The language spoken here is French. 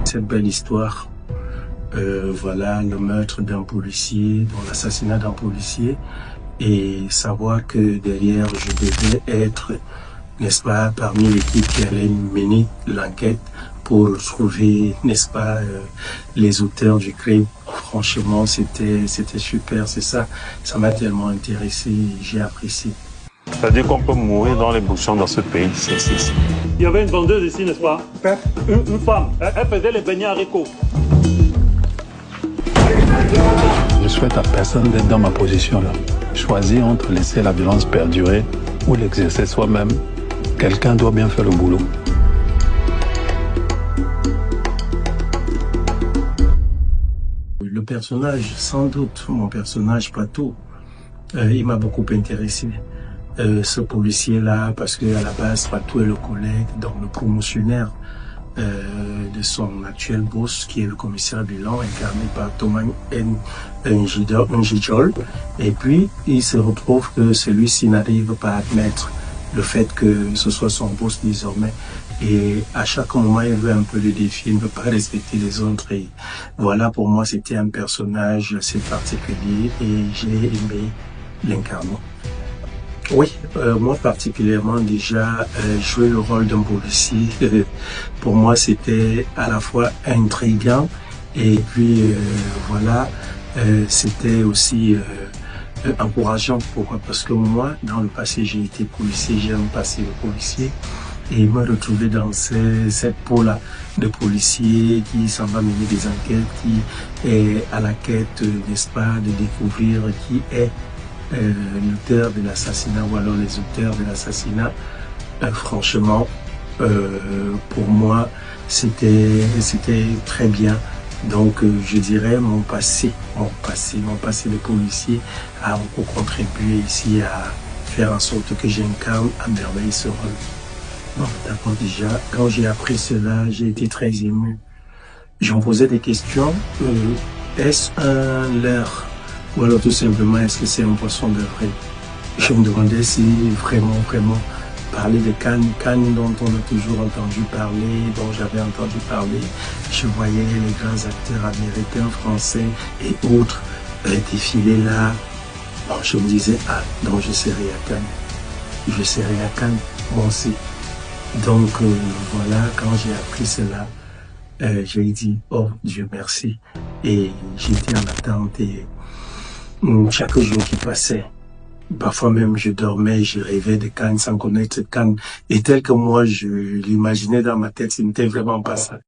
cette belle histoire. Voilà, le meurtre d'un policier, l'assassinat d'un policier, et savoir que derrière, je devais être, n'est-ce pas, parmi l'équipe qui allait mener l'enquête pour trouver, n'est-ce pas, les auteurs du crime. Franchement, c'était super, c'est ça. Ça m'a tellement intéressé, j'ai apprécié. C'est-à-dire qu'on peut mourir dans les bouchons dans ce pays. Il y avait une vendeuse ici, n'est-ce pas? Une femme. Elle faisait les beignets haricots. Je souhaite à personne d'être dans ma position là. Choisir entre laisser la violence perdurer ou l'exercer soi-même. Quelqu'un doit bien faire le boulot. Le personnage, sans doute, mon personnage Patou, il m'a beaucoup intéressé. Ce policier-là, parce qu'à la base, Patou est le collègue, donc le promotionnaire de son actuel boss, qui est le commissaire Bilan, incarné par Thomas Njijol. Et puis, il se retrouve que celui-ci n'arrive pas à admettre le fait que ce soit son boss désormais. Et à chaque moment, il veut un peu le défier, il ne veut pas respecter les autres. Et voilà, pour moi, c'était un personnage assez particulier et j'ai aimé l'incarner. Oui, moi particulièrement déjà, jouer le rôle d'un policier, pour moi c'était à la fois intriguant et puis voilà, c'était aussi encourageant. Pourquoi? Parce que moi, dans le passé, j'ai été policier, j'ai un passé de policier et me retrouver dans cette peau-là de policier qui s'en va mener des enquêtes, qui est à la quête, n'est-ce pas, de découvrir qui est l'auteur de l'assassinat ou alors les auteurs de l'assassinat. Franchement, pour moi, c'était très bien. Donc, je dirais mon passé de policier a beaucoup contribué ici à faire en sorte que j'incarne à merveille ce rôle. Bon, d'accord, déjà, quand j'ai appris cela, j'ai été très ému. J'en posais des questions. Est-ce un leurre? Ou alors tout simplement, est-ce que c'est un poisson de vrai? Je me demandais si vraiment, parler de Cannes dont on a toujours entendu parler, dont j'avais entendu parler. Je voyais les grands acteurs américains, français et autres défiler là. Bon, je me disais, ah, donc je serai à Cannes. Je serai à Cannes, moi aussi. Donc voilà, quand j'ai appris cela, j'ai dit, oh Dieu merci. Et j'étais en attente et chaque jour qui passait, parfois même je dormais, je rêvais de Cannes sans connaître Cannes. Et tel que moi je l'imaginais dans ma tête, ce n'était vraiment pas ça.